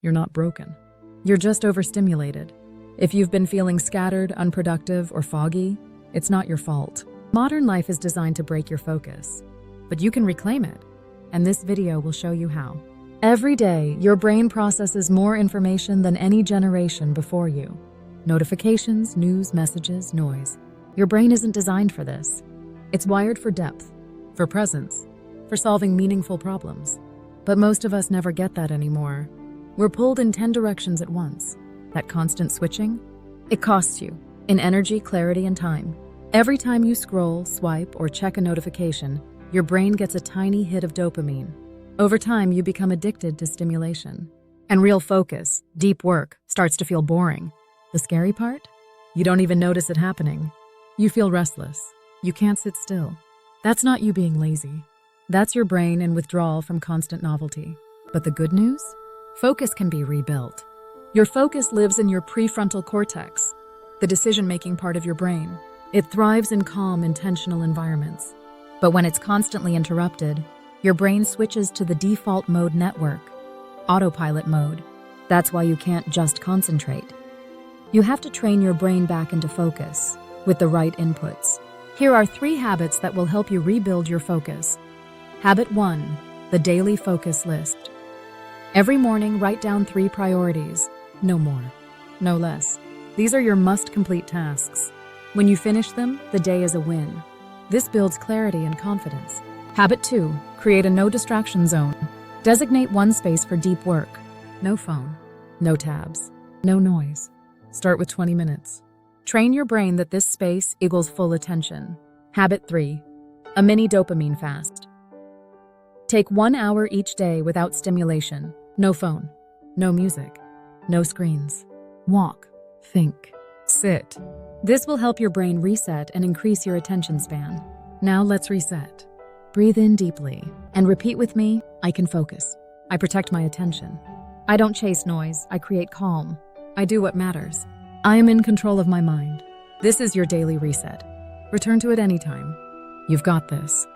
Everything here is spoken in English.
You're not broken. You're just overstimulated. If you've been feeling scattered, unproductive, or foggy, it's not your fault. Modern life is designed to break your focus, but you can reclaim it, and this video will show you how. Every day, your brain processes more information than any generation before you. Notifications, news, messages, noise. Your brain isn't designed for this. It's wired for depth, for presence, for solving meaningful problems. But most of us never get that anymore. We're pulled in 10 directions at once. That constant switching, it costs you in energy, clarity, and time. Every time you scroll, swipe, or check a notification, your brain gets a tiny hit of dopamine. Over time, you become addicted to stimulation. And real focus, deep work, starts to feel boring. The scary part? You don't even notice it happening. You feel restless. You can't sit still. That's not you being lazy. That's your brain in withdrawal from constant novelty. But the good news? Focus can be rebuilt. Your focus lives in your prefrontal cortex, the decision-making part of your brain. It thrives in calm, intentional environments. But when it's constantly interrupted, your brain switches to the default mode network, autopilot mode. That's why you can't just concentrate. You have to train your brain back into focus with the right inputs. Here are 3 habits that will help you rebuild your focus. Habit 1, the daily focus list. Every morning, write down 3 priorities. No more, no less. These are your must-complete tasks. When you finish them, the day is a win. This builds clarity and confidence. Habit 2, create a no distraction zone. Designate one space for deep work. No phone, no tabs, no noise. Start with 20 minutes. Train your brain that this space equals full attention. Habit 3, a mini dopamine fast. Take 1 hour each day without stimulation. No phone, no music, no screens. Walk, think, sit. This will help your brain reset and increase your attention span. Now let's reset. Breathe in deeply and repeat with me, I can focus. I protect my attention. I don't chase noise, I create calm. I do what matters. I am in control of my mind. This is your daily reset. Return to it anytime. You've got this.